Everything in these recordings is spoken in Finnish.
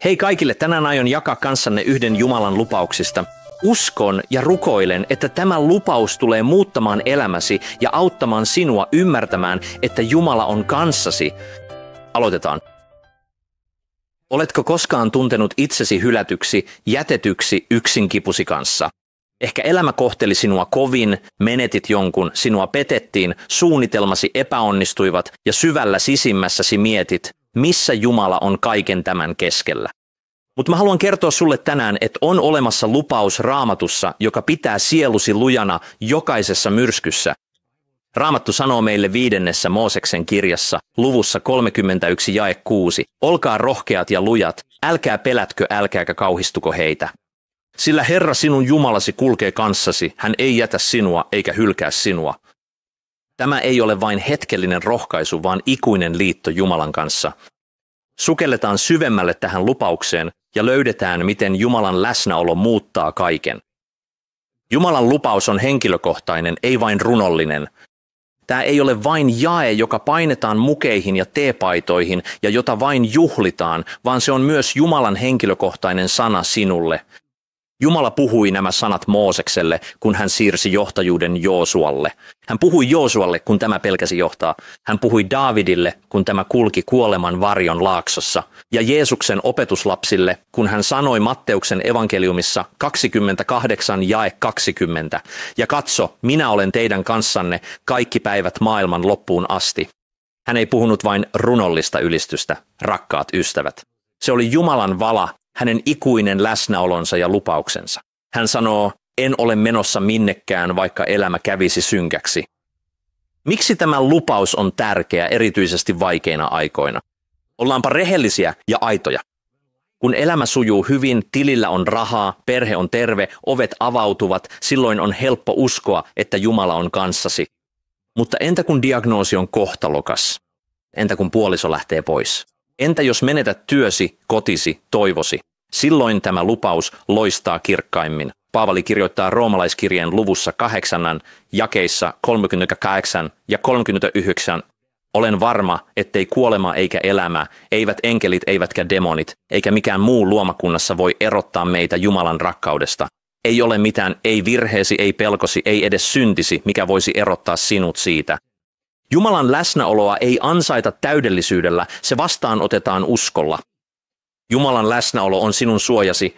Hei kaikille, tänään aion jakaa kanssanne yhden Jumalan lupauksista. Uskon ja rukoilen, että tämä lupaus tulee muuttamaan elämäsi ja auttamaan sinua ymmärtämään, että Jumala on kanssasi. Aloitetaan. Oletko koskaan tuntenut itsesi hylätyksi, jätetyksi yksin kipusi kanssa? Ehkä elämä kohteli sinua kovin, menetit jonkun, sinua petettiin, suunnitelmasi epäonnistuivat ja syvällä sisimmässäsi mietit, missä Jumala on kaiken tämän keskellä. Mutta mä haluan kertoa sulle tänään, että on olemassa lupaus Raamatussa, joka pitää sielusi lujana jokaisessa myrskyssä. Raamattu sanoo meille 5. Mooseksen kirjassa, luvussa 31 jae 6, olkaa rohkeat ja lujat, älkää pelätkö, älkääkä kauhistuko heitä. Sillä Herra sinun Jumalasi kulkee kanssasi, hän ei jätä sinua eikä hylkää sinua. Tämä ei ole vain hetkellinen rohkaisu, vaan ikuinen liitto Jumalan kanssa. Sukelletaan syvemmälle tähän lupaukseen ja löydetään, miten Jumalan läsnäolo muuttaa kaiken. Jumalan lupaus on henkilökohtainen, ei vain runollinen. Tämä ei ole vain jae, joka painetaan mukeihin ja teepaitoihin ja jota vain juhlitaan, vaan se on myös Jumalan henkilökohtainen sana sinulle. Jumala puhui nämä sanat Moosekselle, kun hän siirsi johtajuuden Joosualle. Hän puhui Joosualle, kun tämä pelkäsi johtaa. Hän puhui Daavidille, kun tämä kulki kuoleman varjon laaksossa. Ja Jeesuksen opetuslapsille, kun hän sanoi Matteuksen evankeliumissa 28 jae 20. Ja katso, minä olen teidän kanssanne kaikki päivät maailman loppuun asti. Hän ei puhunut vain runollista ylistystä, rakkaat ystävät. Se oli Jumalan vala, hänen ikuinen läsnäolonsa ja lupauksensa. Hän sanoo, en ole menossa minnekään, vaikka elämä kävisi synkäksi. Miksi tämä lupaus on tärkeä erityisesti vaikeina aikoina? Ollaanpa rehellisiä ja aitoja. Kun elämä sujuu hyvin, tilillä on rahaa, perhe on terve, ovet avautuvat, silloin on helppo uskoa, että Jumala on kanssasi. Mutta entä kun diagnoosi on kohtalokas? Entä kun puoliso lähtee pois? Entä jos menetät työsi, kotisi, toivosi? Silloin tämä lupaus loistaa kirkkaimmin. Paavali kirjoittaa roomalaiskirjeen luvussa 8, jakeissa 38 ja 39. Olen varma, ettei kuolema eikä elämä, eivät enkelit eivätkä demonit, eikä mikään muu luomakunnassa voi erottaa meitä Jumalan rakkaudesta. Ei ole mitään, ei virheesi, ei pelkosi, ei edes syntisi, mikä voisi erottaa sinut siitä. Jumalan läsnäoloa ei ansaita täydellisyydellä, se vastaanotetaan uskolla. Jumalan läsnäolo on sinun suojasi.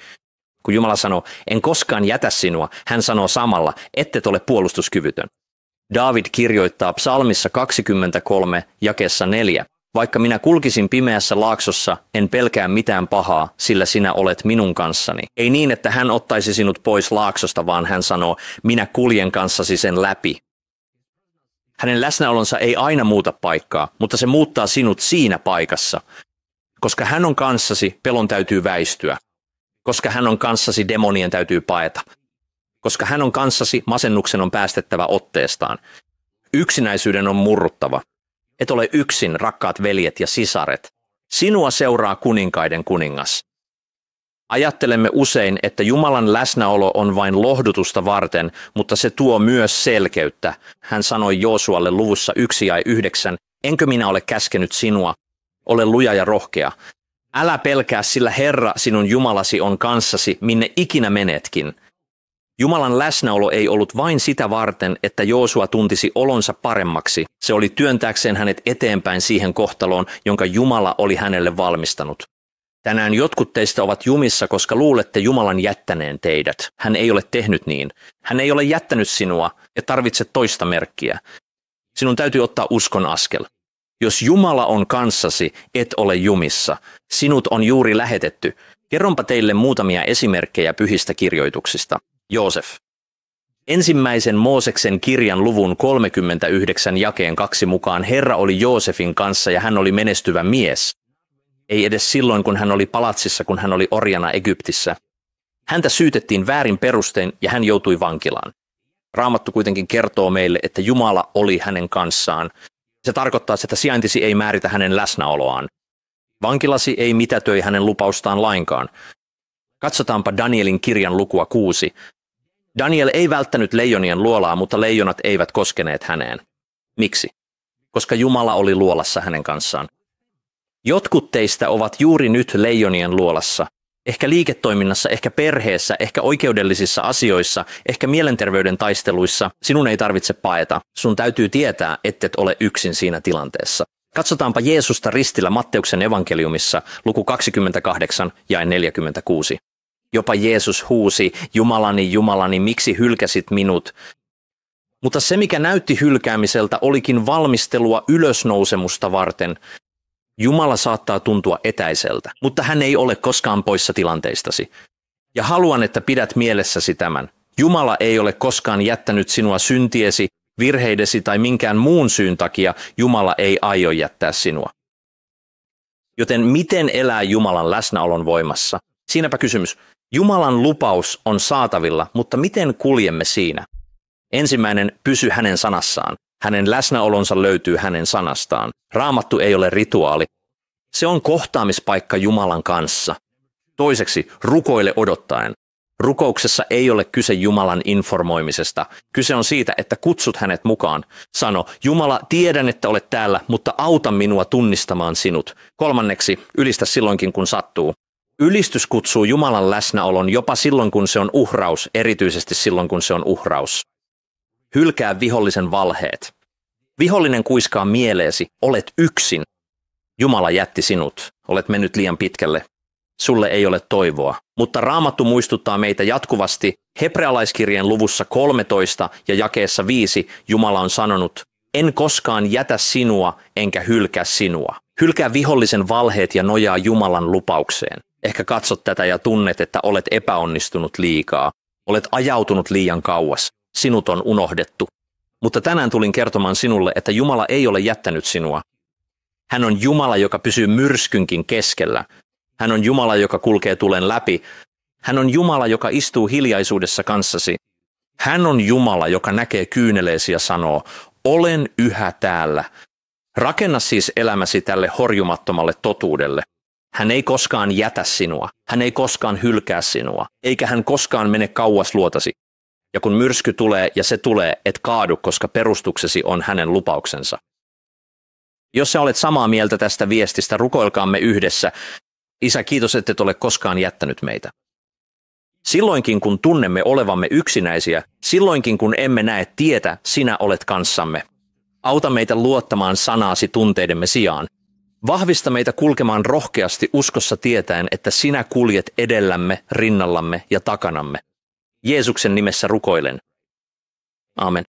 Kun Jumala sanoo, en koskaan jätä sinua, hän sanoo samalla, ettet ole puolustuskyvytön. Daavid kirjoittaa psalmissa 23, jakeessa 4. Vaikka minä kulkisin pimeässä laaksossa, en pelkää mitään pahaa, sillä sinä olet minun kanssani. Ei niin, että hän ottaisi sinut pois laaksosta, vaan hän sanoo, minä kuljen kanssasi sen läpi. Hänen läsnäolonsa ei aina muuta paikkaa, mutta se muuttaa sinut siinä paikassa. Koska hän on kanssasi, pelon täytyy väistyä. Koska hän on kanssasi, demonien täytyy paeta. Koska hän on kanssasi, masennuksen on päästettävä otteestaan. Yksinäisyyden on murruttava. Et ole yksin, rakkaat veljet ja sisaret. Sinua seuraa kuninkaiden kuningas. Ajattelemme usein, että Jumalan läsnäolo on vain lohdutusta varten, mutta se tuo myös selkeyttä. Hän sanoi Joosualle luvussa 1 ja 9, enkö minä ole käskenyt sinua? Ole luja ja rohkea. Älä pelkää, sillä Herra sinun Jumalasi on kanssasi, minne ikinä menetkin. Jumalan läsnäolo ei ollut vain sitä varten, että Joosua tuntisi olonsa paremmaksi. Se oli työntääkseen hänet eteenpäin siihen kohtaloon, jonka Jumala oli hänelle valmistanut. Tänään jotkut teistä ovat jumissa, koska luulette Jumalan jättäneen teidät. Hän ei ole tehnyt niin. Hän ei ole jättänyt sinua ja tarvitset toista merkkiä. Sinun täytyy ottaa uskon askel. Jos Jumala on kanssasi, et ole jumissa. Sinut on juuri lähetetty. Kerronpa teille muutamia esimerkkejä pyhistä kirjoituksista. Joosef. Ensimmäisen Mooseksen kirjan luvun 39 jakeen 2 mukaan Herra oli Joosefin kanssa ja hän oli menestyvä mies. Ei edes silloin, kun hän oli palatsissa, kun hän oli orjana Egyptissä. Häntä syytettiin väärin perustein ja hän joutui vankilaan. Raamattu kuitenkin kertoo meille, että Jumala oli hänen kanssaan. Se tarkoittaa, että sijaintisi ei määritä hänen läsnäoloaan. Vankilasi ei mitätöi hänen lupaustaan lainkaan. Katsotaanpa Danielin kirjan lukua 6. Daniel ei välttänyt leijonien luolaa, mutta leijonat eivät koskeneet häneen. Miksi? Koska Jumala oli luolassa hänen kanssaan. Jotkut teistä ovat juuri nyt leijonien luolassa. Ehkä liiketoiminnassa, ehkä perheessä, ehkä oikeudellisissa asioissa, ehkä mielenterveyden taisteluissa. Sinun ei tarvitse paeta. Sun täytyy tietää, ettet ole yksin siinä tilanteessa. Katsotaanpa Jeesusta ristillä Matteuksen evankeliumissa, luku 28 ja 46. Jopa Jeesus huusi, Jumalani, Jumalani, miksi hylkäsit minut? Mutta se, mikä näytti hylkäämiseltä, olikin valmistelua ylösnousemusta varten. Jumala saattaa tuntua etäiseltä, mutta hän ei ole koskaan poissa tilanteistasi. Ja haluan, että pidät mielessäsi tämän. Jumala ei ole koskaan jättänyt sinua syntiesi, virheidesi tai minkään muun syyn takia. Jumala ei aio jättää sinua. Joten miten elää Jumalan läsnäolon voimassa? Siinäpä kysymys. Jumalan lupaus on saatavilla, mutta miten kuljemme siinä? Ensimmäinen, pysy hänen sanassaan. Hänen läsnäolonsa löytyy hänen sanastaan. Raamattu ei ole rituaali. Se on kohtaamispaikka Jumalan kanssa. Toiseksi, rukoile odottaen. Rukouksessa ei ole kyse Jumalan informoimisesta. Kyse on siitä, että kutsut hänet mukaan. Sano, Jumala, tiedän, että olet täällä, mutta auta minua tunnistamaan sinut. Kolmanneksi, ylistä silloinkin, kun sattuu. Ylistys kutsuu Jumalan läsnäolon jopa silloin, kun se on uhraus, erityisesti silloin, kun se on uhraus. Hylkää vihollisen valheet. Vihollinen kuiskaa mieleesi, olet yksin. Jumala jätti sinut, olet mennyt liian pitkälle. Sulle ei ole toivoa. Mutta Raamattu muistuttaa meitä jatkuvasti. Hebrealaiskirjeen luvussa 13 ja jakeessa 5 Jumala on sanonut, en koskaan jätä sinua enkä hylkää sinua. Hylkää vihollisen valheet ja nojaa Jumalan lupaukseen. Ehkä katsot tätä ja tunnet, että olet epäonnistunut liikaa. Olet ajautunut liian kauas. Sinut on unohdettu. Mutta tänään tulin kertomaan sinulle, että Jumala ei ole jättänyt sinua. Hän on Jumala, joka pysyy myrskynkin keskellä. Hän on Jumala, joka kulkee tulen läpi. Hän on Jumala, joka istuu hiljaisuudessa kanssasi. Hän on Jumala, joka näkee kyyneleesi ja sanoo, olen yhä täällä. Rakenna siis elämäsi tälle horjumattomalle totuudelle. Hän ei koskaan jätä sinua. Hän ei koskaan hylkää sinua. Eikä hän koskaan mene kauas luotasi. Ja kun myrsky tulee ja se tulee, et kaadu, koska perustuksesi on hänen lupauksensa. Jos sä olet samaa mieltä tästä viestistä, rukoilkaamme yhdessä. Isä, kiitos, et ole koskaan jättänyt meitä. Silloinkin, kun tunnemme olevamme yksinäisiä, silloinkin, kun emme näe tietä, sinä olet kanssamme. Auta meitä luottamaan sanaasi tunteidemme sijaan. Vahvista meitä kulkemaan rohkeasti uskossa tietäen, että sinä kuljet edellämme, rinnallamme ja takanamme. Jeesuksen nimessä rukoilen. Aamen.